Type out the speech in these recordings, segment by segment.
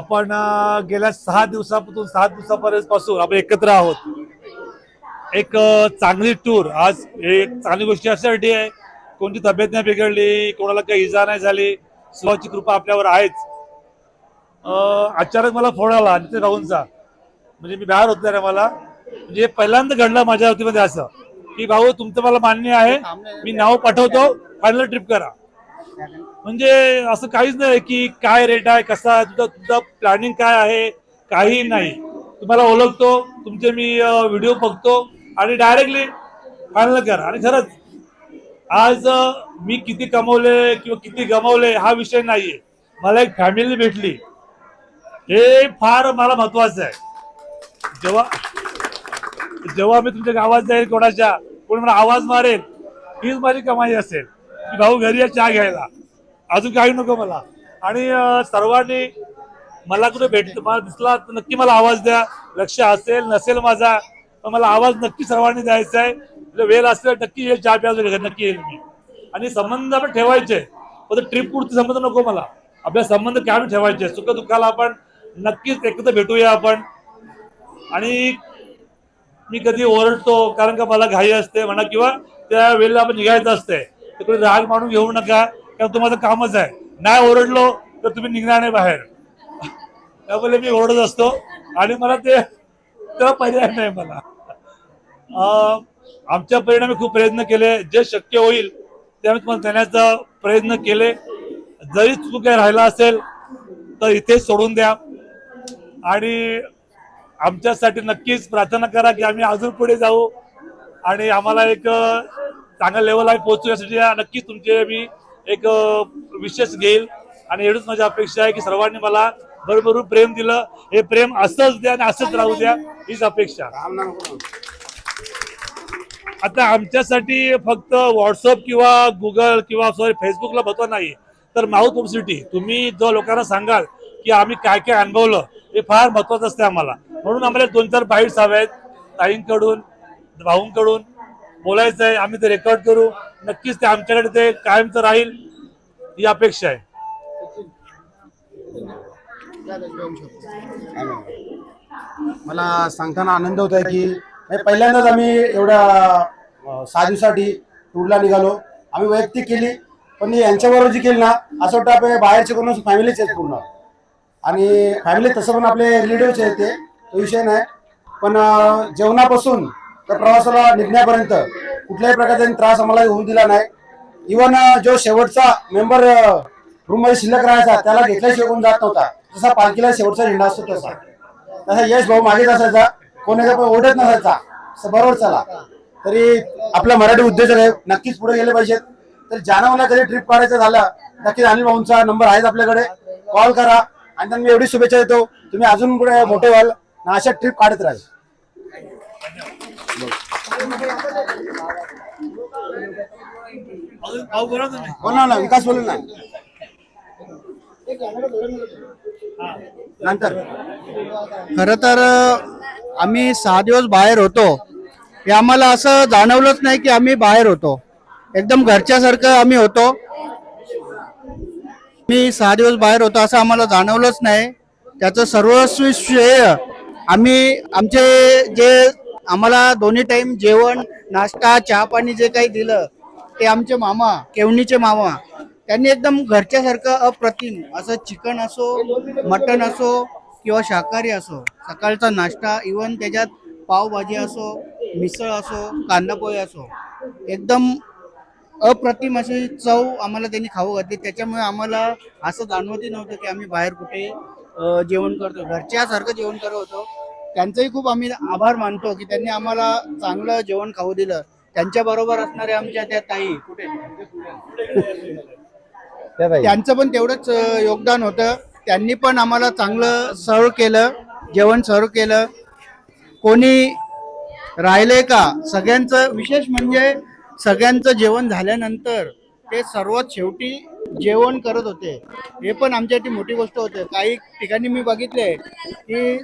आपण गेल्या 6 दिवसापासून 7 दिवसापर्यंत आपण एकत्र आहोत. एक चांगली टूर. आज एक चांगली गोष्ट अशासाठी आहे, कोणती तब्येत नाही बिघडली, कोणाला काही इजा नाही झाली, सुवाची कृपा आपल्यावर आहेच. अचानक मला फोन आला नितीन भाऊंचा, म्हणजे मी बाहेर होतो ना, मला म्हणजे पहिल्यांदा घडलं माझ्या वतीमध्ये असं की भाऊ तुमचं मला मान्य आहे, मी नाव पाठवतो, फायनल ट्रिप करा. म्हणजे असं काहीच नाही की काय रेट आहे, कसा तुझं प्लॅनिंग काय आहे, काही नाही. तुम्हाला ओळखतो, तुमचे मी व्हिडिओ बघतो आणि डायरेक्टली फायनल करा. आणि खरंच आज मी किती कमवले किंवा किती गमावले हा विषय नाहीये, मला एक फॅमिली भेटली, हे फार मला महत्वाचं आहे. जेव्हा जेव्हा मी तुमच्या गावात जाईल, कोणी मला आवाज मारेल, हीच माझी कमाई असेल की भाऊ घरी या चहा घ्यायला, अजून काही नको मला. आणि सर्वांनी मला कुठे मला दिसला तर नक्की मला आवाज द्या. लक्ष असेल नसेल माझा, पण मला आवाज नक्की सर्वांनी द्यायचा आहे. वेळ असेल नक्की येईल, चहा प्यायला नक्की येईल मी. आणि संबंध आपण ठेवायचे, फक्त ट्रिप पुरते संबंध नको मला. आपले संबंध कायम ठेवायचे, सुख दुःखाला आपण नक्कीच एकत्र भेटूया आपण. आणि मी कधी ओरडतो कारण का मला घाई असते म्हणा, किंवा त्या वेळेला आपण निघायचं असते, तर कोणी राग मानून घेऊ नका, कारण तुम्हाला कामच आहे. नाही ओरडलो तर तुम्ही निघणार नाही बाहेर, त्यामुळे मी ओरडत असतो आणि मला ते पर्याय नाही मला. आमच्या परिणामी खूप प्रयत्न केले, जे शक्य होईल ते आम्ही तुम्हाला देण्याचा प्रयत्न केले. जरी चूक काय राहिला असेल तर इथेच सोडून द्या आणि आमच्यासाठी नक्कीच प्रार्थना करा की आम्ही अजून पुढे जाऊ आणि आम्हाला एक चांगल्या लेवलला पोहोचू. यासाठी नक्कीच तुमचे मी एक विशेष घेईल. आणि एवढीच माझी अपेक्षा आहे की सर्वांनी मला भरभरून प्रेम दिलं, हे प्रेम असंच द्या आणि असंच राहू द्या, हीच अपेक्षा. आता आमच्यासाठी फक्त व्हॉट्सअप किंवा गुगल किंवा फेसबुकला महत्व नाही, तर माउथ पब्लिसिटी. तुम्ही जो लोकांना सांगाल की आम्ही काय काय अनुभवलं, हे फार महत्वाचं असते आम्हाला. म्हणून आम्हाला 2-4 बाईट्स हवे आहेत ताईंकडून, भाऊंकडून बोलायचं आहे. आम्ही ते रेकॉर्ड करू, नक्कीच ते आमच्याकडे ते कायमचं राहील, ही अपेक्षा आहे. मला सांगताना आनंद होत आहे की पहिल्यांदाच आम्ही एवढ्या 6 दिवसासाठी टूरला निघालो. आम्ही वैयक्तिक केली, पण यांच्याबरोबर जी केली ना, असं वाटतं आपण बाहेरचे कोण फॅमिलीच आहेत पूर्ण. आणि फॅमिली तसं पण आपले रिलेटिव्हच आहेत, ते तो विषय नाही. पण जेवणापासून तर प्रवासाला निघण्यापर्यंत कुठल्याही प्रकारचा त्रास आम्हाला होऊ दिला नाही. इव्हन जो शेवटचा मेंबर रूममध्ये शिल्लक राहायचा, त्याला घेतल्याशिवाय कोण जात नव्हता. जसा पालखीला शेवटचा झेंडा असतो तसा यश भाऊ मागेच असायचा, कोणाचा पण ओढत नसायचा, बरोबर चला. तरी आपला मराठी उद्योजक आहे, नक्कीच पुढे गेले पाहिजेत. तर ज्यानं मला कधी ट्रिप काढायचं झालं, नक्कीच अनिल भाऊंचा नंबर आहेच आपल्याकडे, कॉल करा. आणि त्यांना मी एवढी शुभेच्छा देतो, तुम्ही अजून पुढे मोठे व्हाल, अशा ट्रिप काढत राहाल. बोला ना विकास, बोलू ना नंतर. खरं तर आम्ही 6 दिवस बाहेर होतो, हे आम्हाला असं जाणवलंच नाही की आम्ही बाहेर होतो. एकदम घरच्यासारखं आम्ही होतो. मी 6 दिवस बाहेर होतो असं आम्हाला जाणवलंच नाही. त्याचं सर्वस्वी श्रेय आम्ही आमचे जे आम्हाला दोन्ही टाइम जेवण, नाश्ता, चहा पाणी जे काही दिलं, ते आमचे मामा, केवणीचे मामा, त्यांनी एकदम घरच्यासारखं अप्रतिम असं चिकन असो, मटण असो किंवा शाकाहारी असो, सकाळचा नाश्ता, इवन त्याच्यात पावभाजी असो, मिसळ असो, कांदा पोहे असो, एकदम अप्रतिम अशी चव आम्हाला त्यांनी खाऊ घातली. त्याच्यामुळे आम्हाला असं जाणवतही नव्हतं की आम्ही बाहेर कुठे जेवण करतो, घरच्यासारखं जेवण करत होतो. त्यांचंही खूप आम्ही आभार मानतो की त्यांनी आम्हाला चांगलं जेवण खाऊ दिलं. त्यांच्या बरोबर असणाऱ्या आमच्या त्या ताई कुठे, त्यांचं पण तेवढंच योगदान होतं. त्यांनी पण आम्हाला चांगलं सर्व केलं, जेवण सर्व केलं. कोणी राहिलंय का, सगळ्यांचं विशेष म्हणजे सगळ्यांचं जेवण झाल्यानंतर ते सर्वात शेवटी जेवण करत होते, हे पण आमच्यासाठी मोठी गोष्ट होते. काही ठिकाणी मी बघितले की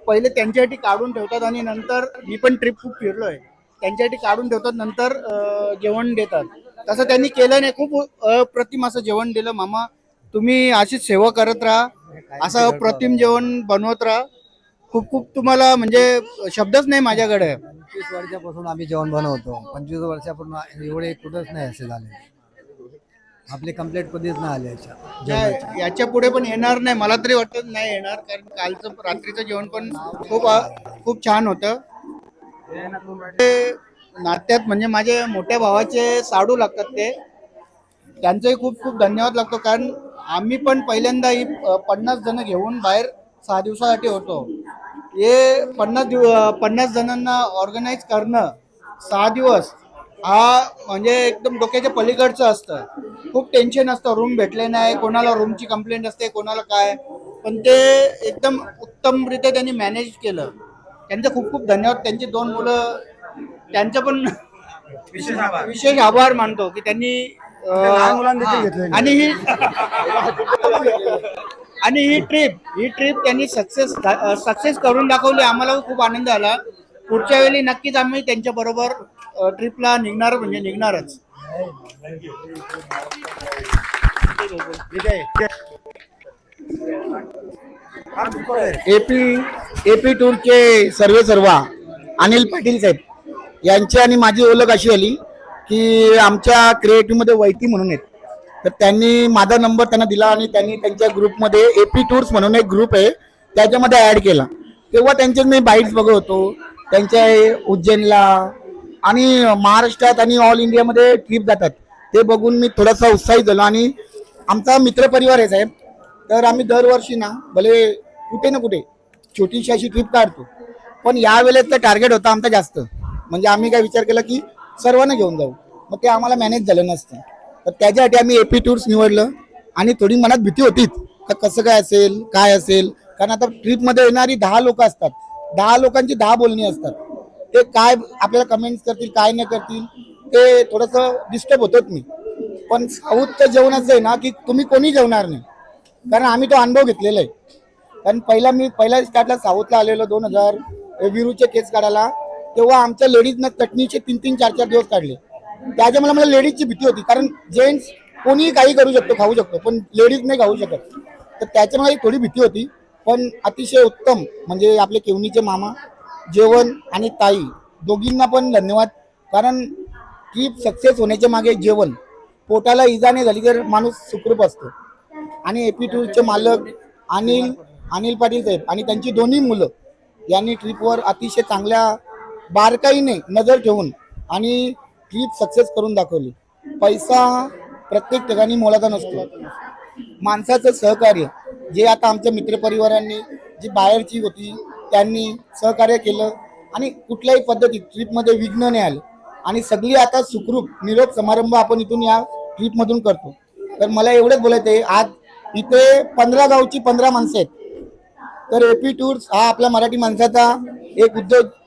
पहिले त्यांच्यासाठी काढून ठेवतात आणि नंतर, मी पण ट्रिप खूप फिरलोय, त्यांच्यासाठी काढून ठेवतात नंतर जेवण देतात. तसं त्यांनी केलं नाही, खूप अप्रतिम असं जेवण दिलं. मामा तुम्ही अशीच सेवा करत राहा असं अप्रतिम जेवण बनवत राहा. खूप खूप तुम्हाला म्हणजे शब्दच नाही माझ्याकडे. 25 वर्षापासून आम्ही जेवण बनवतो. 25 वर्षापासून एवढे कुठंच नाही असे झाले. आपली कंप्लेंट कधीच नाही आली अशा. याच्या पुढे पण येणार नाही, मला तरी वाटत नाही येणार, कारण कालचं रात्रीचं जेवण पण खूप खूप छान होतं. ते नात्यात म्हणजे माझे मोठ्या भावाचे साडू लागतात ते, त्यांचंही खूप खूप धन्यवाद लागतो. कारण आम्ही पण पहिल्यांदा ही 50 जण घेऊन बाहेर 6 दिवसासाठी होतो. हे 50 जणांना ऑर्गनाईज करणं 6 दिवस हा म्हणजे एकदम डोक्याच्या पलीकडचं असतं. खूप टेन्शन असतं, रूम भेटले नाही, कोणाला रूमची कंप्लेंट असते, कोणाला काय, पण ते एकदम उत्तमरित्या त्यांनी मॅनेज केलं. त्यांचे खूप खूप धन्यवाद. त्यांची 2 मुलं, त्यांचं पण विशेष आभार मानतो की त्यांनी लहान मुलांना देखील घेतलं. आणि ही ट्रिप त्यांनी सक्सेस करून दाखवली. आम्हाला खूप आनंद आला. पुढच्या वेळी नक्कीच आम्ही त्यांच्या बरोबर ट्रिपला निघणार म्हणजे निघणारच. एपी टूरचे सर्वा अनिल पाटील साहेब यांची आणि माझी ओळख अशी झाली की आमच्या क्रिएटिव्ह मध्ये वैती म्हणून आहेत, तर त्यांनी माझा नंबर त्यांना दिला आणि त्यांनी त्यांच्या ग्रुपमध्ये एपी टूर्स म्हणून एक ग्रुप आहे त्याच्यामध्ये ऍड केला. तेव्हा त्यांचे मी बाईट्स बघत होतो, त्यांच्या उज्जैनला आणि महाराष्ट्रात आणि ऑल इंडियामध्ये ट्रिप जातात ते बघून मी थोडासा उत्साहित झालो. आणि आमचा मित्रपरिवार आहे साहेब, तर आम्ही दरवर्षी ना भले कुठे ना कुठे छोटीशी अशी ट्रिप काढतो, पण यावेळेसचं टार्गेट होता आमचा जास्त. म्हणजे आम्ही काय विचार केला की सर्वांना घेऊन जाऊ, मग ते आम्हाला मॅनेज झालं नसतं, तर त्याच्यासाठी आम्ही एपी टूर्स निवडलं. आणि थोडी मनात भीती होतीच का कसं काय असेल, कारण आता ट्रिपमध्ये येणारी 10 लोक असतात, 10 लोकांची 10 बोलणी असतात. ते काय आपल्याला कमेंट्स करतील काय नाही करतील ते थोडंसं डिस्टर्ब होतोच मी. पण साऊथचं जेवणाचं आहे ना की तुम्ही कोणी जेवणार नाही, कारण आम्ही तो अनुभव घेतलेला आहे. कारण पहिल्या स्टार्टला साऊथला आलेलो 2000 विरूचे केस काढायला, तेव्हा आमच्या लेडीजनं चटणीचे 3-3, 4-4 दिवस काढले. त्याच्यामुळे मला लेडीजची भीती होती, कारण जेंट्स कोणीही काही करू शकतो, खाऊ शकतो, पण लेडीज नाही खाऊ शकत, तर त्याच्यामुळे थोडी भीती होती. पण अतिशय उत्तम म्हणजे आपले केवणीचे मामा जेवण आणि ताई दोघींना पण धन्यवाद. कारण ट्रिप सक्सेस होण्याच्या मागे जेवण, पोटाला इजा नाही झाली तर माणूस सुखरूप असतो. आणि एपी टूरचे मालक अनिल पाटील साहेब आणि त्यांची 2 मुलं यांनी ट्रिपवर अतिशय चांगल्या बारकाईने नजर ठेवून आणि ट्रिप सक्सेस करून दाखवली. पैसा प्रत्येक ठिकाणी मोलाचा नसतो, माणसाचं सहकार्य जे आता आमच्या मित्रपरिवारांनी जी बाहेरची होती त्यांनी सहकार्य केलं आणि कुठल्याही पद्धतीत ट्रिपमध्ये विघ्न नाही आलं आणि सगळी आता सुखरूप निरोप समारंभ आपण इथून या ट्रिपमधून करतो. तर मला एवढंच बोलायचं आहे, आज इथे 15 गावची 15 माणसं आहेत, तर एपी टूर्स हा आपल्या मराठी माणसाचा एक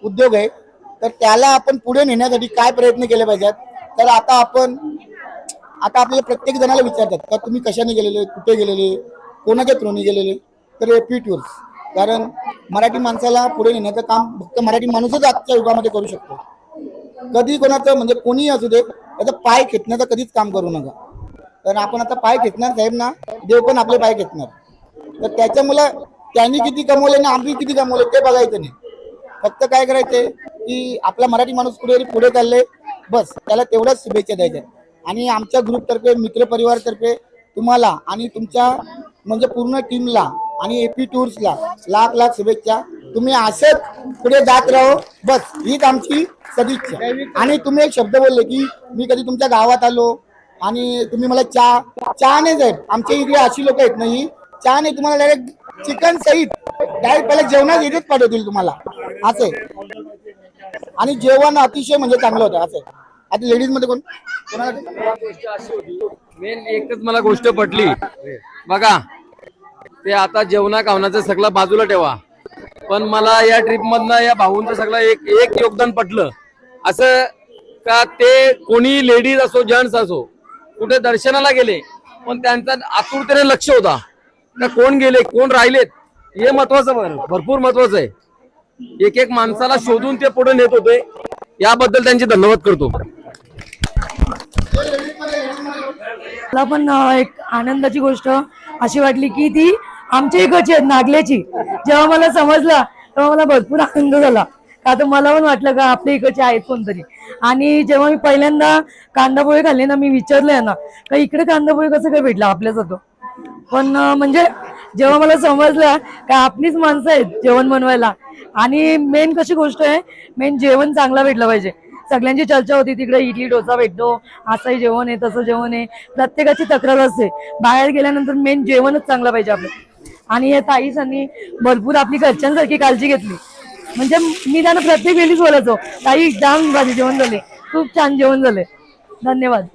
उद्योग आहे. तर त्याला आपण पुढे नेण्यासाठी काय प्रयत्न केले पाहिजेत, तर आता आपल्याला प्रत्येक जणाला विचारतात का तुम्ही कशाने गेलेले, कुठे गेलेले, कोणाच्या थ्रूने गेलेले, तर एपी टूर्स. कारण मराठी माणसाला पुढे नेण्याचं काम फक्त मराठी माणूसच आजच्या युगामध्ये करू शकतो. कधी कोणाचं म्हणजे कोणीही असू दे त्याचा पाय खेचण्याचं कधीच काम करू नका. तर आपण आता पाय खेचणार साहेब ना, देव पण आपले पाय खेचणार. तर त्याच्यामुळं त्यांनी किती कमवले ना आम्ही किती कमवले ते बघायचं नाही, फक्त काय करायचंय की आपला मराठी माणूस पुढे चालले बस, त्याला तेवढ्याच शुभेच्छा द्यायच्या. आणि आमच्या ग्रुपतर्फे मित्रपरिवारतर्फे तुम्हाला आणि तुमच्या म्हणजे पूर्ण टीमला आणि एपी टूर्सला लाख लाख शुभेच्छा. तुम्ही असंच पुढे जात राहो, बस हीच आमची सदिच्छा. आणि तुम्ही एक शब्द बोलले की मी कधी तुमच्या गावात आलो आणि तुम्ही मला चहा नाही साहेब, आमच्या इकडे अशी लोक आहेत नाही, चहा नाही, तुम्हाला डायरेक्ट चिकन सहित डायरेक्ट पहिल्या जेवणात येतेच पाठवतील तुम्हाला असे. आणि जेवण अतिशय म्हणजे चांगलं होतं असं. आता लेडीज मध्ये मेन एकच मला गोष्ट पटली बघा, ते आता जेवणा खावण्याचं सगळं बाजूला ठेवा, पण मला या ट्रिप मधनं या भाऊंचं सगळं एक योगदान पटलं. असं का ते कोणी लेडीज असो जेंट्स असो कुठे दर्शनाला गेले पण त्यांचा आतुरतेने लक्ष होता का कोण गेले कोण राहिलेत, हे महत्वाचं भरपूर महत्वाचं आहे. एक माणसाला शोधून ते पुढे नेत होते, याबद्दल त्यांचे धन्यवाद करतो. मला पण एक आनंदाची गोष्ट अशी वाटली की ती आमच्या इकडची आहेत नागल्याची. जेव्हा मला समजलं तेव्हा मला भरपूर आनंद झाला. का तर मला पण वाटलं का आपल्या इकडचे आहेत कोणतरी. आणि जेव्हा मी पहिल्यांदा कांदापोहे खाल्ले ना, मी विचारलंय ना का इकडे कांदापोहे कसं काय भेटला आपल्यासारखं. पण म्हणजे जेव्हा मला समजलं का आपलीच माणसं आहेत जेवण बनवायला. आणि मेन कशी गोष्ट आहे, मेन जेवण चांगला भेटलं पाहिजे. सगळ्यांची चर्चा होती तिकडे इडली डोसा भेटतो, असंही जेवण आहे तसं जेवण आहे, प्रत्येकाची तक्रार असते. बाहेर गेल्यानंतर मेन जेवणच चांगलं पाहिजे आपलं. आणि या ताईसांनी भरपूर आपली घरच्यांसारखी काळजी घेतली. म्हणजे मी त्यांना प्रत्येक वेळीच बोलायचो, ताई जाम भारी जेवण झाले, खूप छान जेवण झाले, धन्यवाद.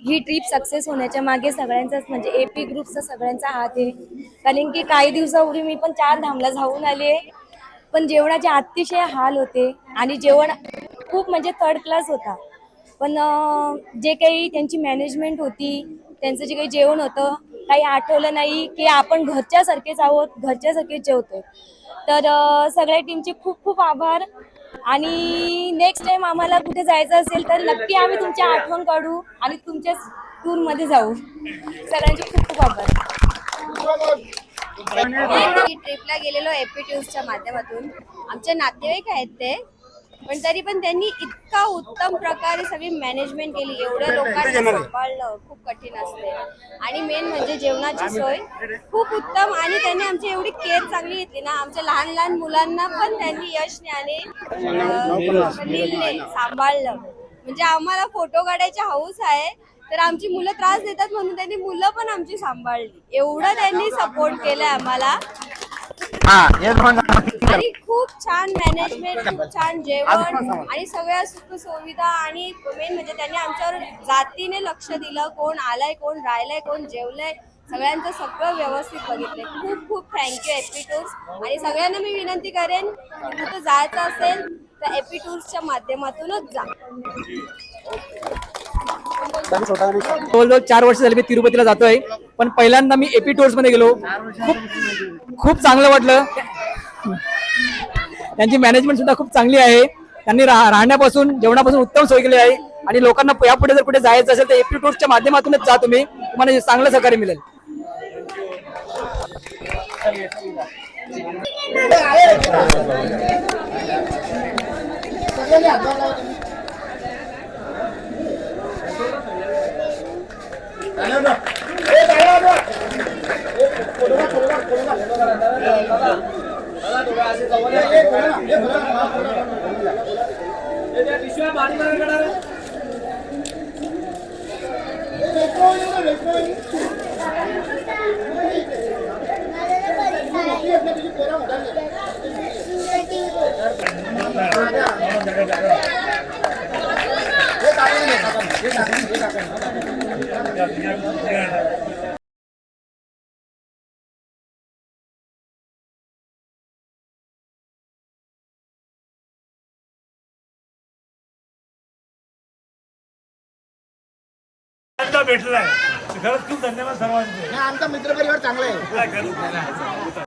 ही ट्रिप सक्सेस होण्याच्या मागे सगळ्यांचाच म्हणजे एपी ग्रुपचा सगळ्यांचा हात आहे. कारण की काही दिवसापूर्वी मी पण 4 धामला जाऊन आली आहे. पण जेवणाचे अतिशय हाल होते आणि जेवण खूप म्हणजे थर्ड क्लास होता. पण जे काही त्यांची मॅनेजमेंट होती, त्यांचं जे काही जेवण होतं, काही आठवलं नाही की आपण घरच्यासारखेच आहोत, घरच्यासारखेच जेवतोय. तर सगळ्या टीमचे खूप खूप आभार. आणि नेक्स्ट टाइम आम्हाला कुठे जायचं असेल तर नक्की आम्ही तुमची आठवण काढू आणि तुमच्या टूरमध्ये जाऊ. सगळ्यांचे खूप खूप आभार. ट्रिपला गेलेलो एपीट्यूजच्या माध्यमातून. आमचे नातेवाईक आहेत ते, पण तरी पण त्यांनी इतका उत्तम प्रकारे सगळी मॅनेजमेंट केली. एवढ्या लोकांना सांभाळणं खूप कठीण असते. आणि मेन म्हणजे जेवणाची सोय खूप उत्तम. आणि त्यांनी आमची एवढी केअर चांगली घेतली ना, आमच्या लहान लहान मुलांना पण त्यांनी यशने आणि सांभाळलं. म्हणजे आम्हाला फोटो काढायची हौस आहे, तर आमची मुलं त्रास देतात म्हणून त्यांनी मुलं पण आमची सांभाळली. एवढं त्यांनी सपोर्ट केलंय आम्हाला. आणि खूप छान मॅनेजमेंट, खूप छान जेवण आणि सगळ्या सुख सुविधा. आणि मेन म्हणजे त्यांनी आमच्यावर जातीने लक्ष दिलं, कोण आलाय, कोण राहिलाय, कोण जेवलंय, सगळ्यांचं सगळं व्यवस्थित बघितलंय. खूप खूप थँक्यू एपी टूर्स. आणि सगळ्यांना मी विनंती करेन की कुठं जायचं असेल तर एपी टूर्सच्या माध्यमातूनच जा. जवळजवळ 4 वर्ष झाली मी तिरुपतीला जातोय, पण पहिल्यांदा मी एपी टूर्स मध्ये गेलो. खूप चांगलं वाटलं. त्यांची मॅनेजमेंट सुद्धा खूप चांगली आहे. त्यांनी राहण्यापासून जेवणापासून उत्तम सोय केली आहे. आणि लोकांना यापुढे जर कुठे जायचं असेल तर एपी टूर्सच्या माध्यमातूनच जा तुम्ही, तुम्हाला चांगलं सहकार्य मिळेल. भेटलाय खरंच खूप धन्यवाद सर्वांचे. आमचा मित्रपरिवार चांगला आहे.